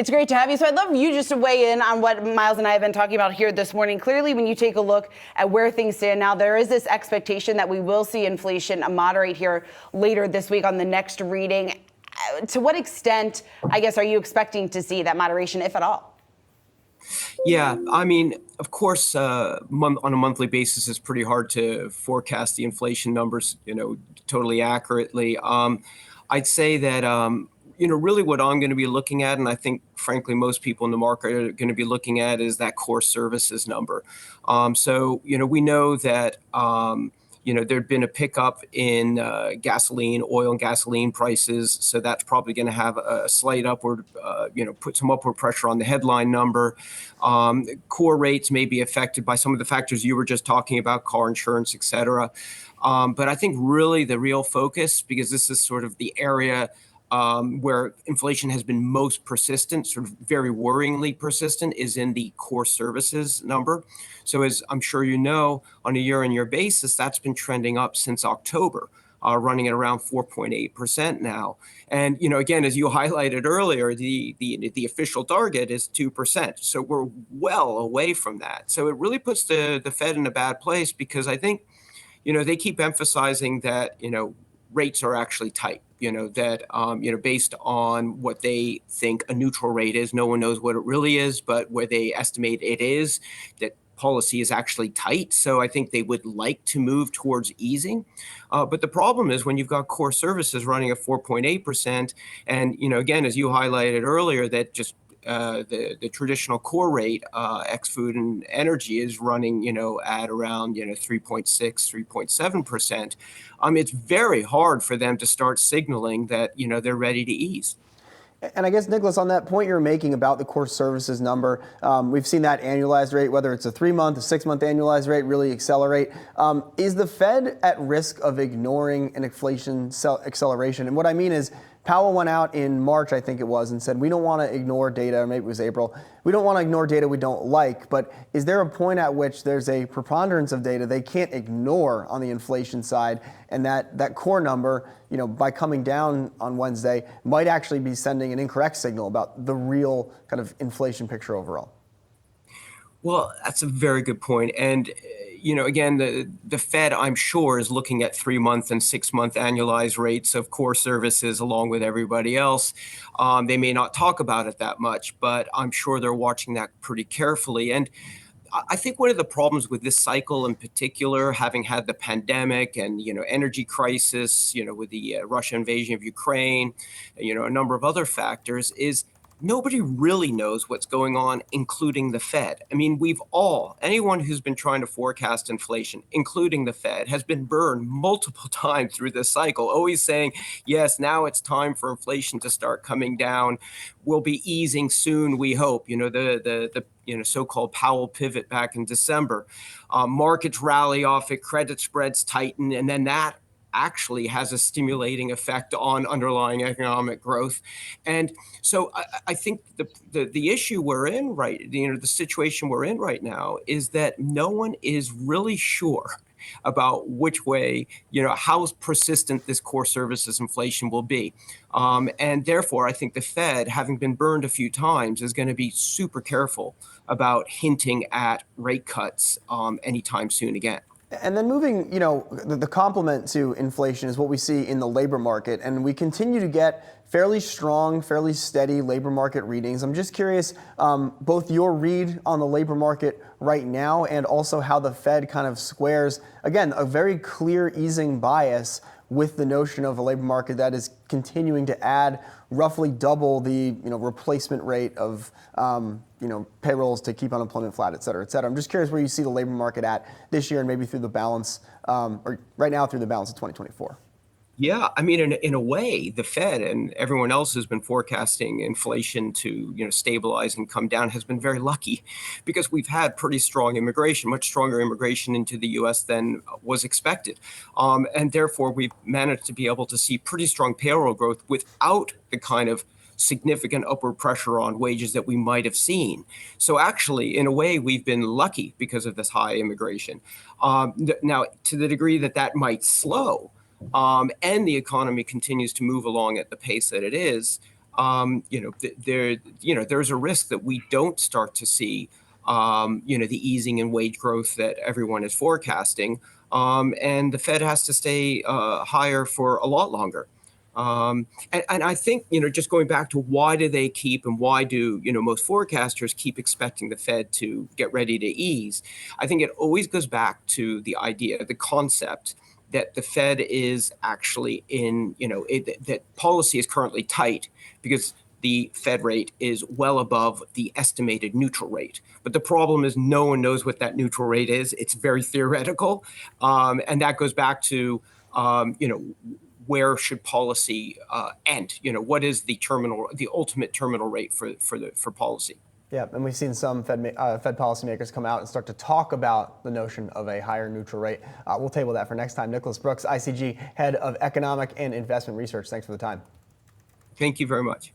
It's great to have you. So I'd love you just to weigh in on what Miles and I have been talking about here this morning. Clearly, when you take a look at where things stand now, there is this expectation that we will see inflation moderate here later this week on the next reading. To what extent, I guess, are you expecting to see that moderation, if at all? Yeah, I mean, of course, on a monthly basis, it's pretty hard to forecast the inflation numbers, totally accurately. I'd say that, really what I'm going to be looking at, and I think, frankly, most people in the market are going to be looking at, is that core services number. We know that, there'd been a pickup in oil and gasoline prices. So that's probably going to have a slight upward, put some upward pressure on the headline number. Core rates may be affected by some of the factors you were just talking about, car insurance, et cetera. But I think really the real focus, because this is sort of the area where inflation has been most persistent, sort of very worryingly persistent, is in the core services number. So as I'm sure you know, on a year-on-year basis, that's been trending up since October, running at around 4.8% now. And again, as you highlighted earlier, the official target is 2%. So we're well away from that. So it really puts the Fed in a bad place, because I think they keep emphasizing that rates are actually tight. Based on what they think a neutral rate is. No one knows what it really is, but where they estimate it is, that policy is actually tight. So I think they would like to move towards easing. But the problem is when you've got core services running at 4.8%, and, again, as you highlighted earlier, that just the traditional core rate, ex food and energy, is running, at around, 3.6, 3.7%. It's very hard for them to start signaling that, they're ready to ease. And I guess, Nicholas, on that point you're making about the core services number, we've seen that annualized rate, whether it's a 3-month, a 6-month annualized rate, really accelerate. Is the Fed at risk of ignoring an inflation acceleration? And what I mean is, Powell went out in March, I think it was, and said, we don't want to ignore data, or maybe it was April. We don't want to ignore data we don't like, but is there a point at which there's a preponderance of data they can't ignore on the inflation side, and that core number, by coming down on Wednesday, might actually be sending an incorrect signal about the real kind of inflation picture overall? Well, that's a very good point. And, again, the Fed, I'm sure, is looking at 3-month and 6-month annualized rates of core services along with everybody else. They may not talk about it that much, but I'm sure they're watching that pretty carefully. And I think one of the problems with this cycle in particular, having had the pandemic and, energy crisis, with the Russian invasion of Ukraine, a number of other factors, is nobody really knows what's going on, including the Fed. I mean, anyone who's been trying to forecast inflation, including the Fed, has been burned multiple times through this cycle, always saying, yes, now it's time for inflation to start coming down. We'll be easing soon, we hope. The so-called Powell pivot back in December. Markets rally off it, credit spreads tighten, and then that actually has a stimulating effect on underlying economic growth. And so I think the issue we're in the situation we're in right now is that no one is really sure about which way, how persistent this core services inflation will be. And therefore, I think the Fed, having been burned a few times, is going to be super careful about hinting at rate cuts anytime soon again. And then moving, the complement to inflation is what we see in the labor market. And we continue to get fairly strong, fairly steady labor market readings. I'm just curious, both your read on the labor market right now and also how the Fed kind of squares, again, a very clear easing bias with the notion of a labor market that is continuing to add roughly double the replacement rate of payrolls to keep unemployment flat, et cetera, et cetera. I'm just curious where you see the labor market at this year and maybe through the balance, or right now through the balance of 2024. Yeah, I mean, in a way, the Fed and everyone else who's been forecasting inflation to stabilize and come down has been very lucky, because we've had pretty strong immigration, much stronger immigration into the U.S. than was expected, and therefore we've managed to be able to see pretty strong payroll growth without the kind of significant upward pressure on wages that we might have seen. So actually, in a way, we've been lucky because of this high immigration. Now, to the degree that might slow, and the economy continues to move along at the pace that it is, there's a risk that we don't start to see, the easing in wage growth that everyone is forecasting, and the Fed has to stay higher for a lot longer. And I think, just going back to why do they keep and why do, most forecasters keep expecting the Fed to get ready to ease? I think it always goes back to the idea, the concept that the Fed is actually that policy is currently tight because the Fed rate is well above the estimated neutral rate. But the problem is no one knows what that neutral rate is. It's very theoretical. And that goes back to, where should policy end? What is the ultimate terminal rate for policy? Yeah, and we've seen some Fed policymakers come out and start to talk about the notion of a higher neutral rate. We'll table that for next time. Nicholas Brooks, ICG, Head of Economic and Investment Research. Thanks for the time. Thank you very much.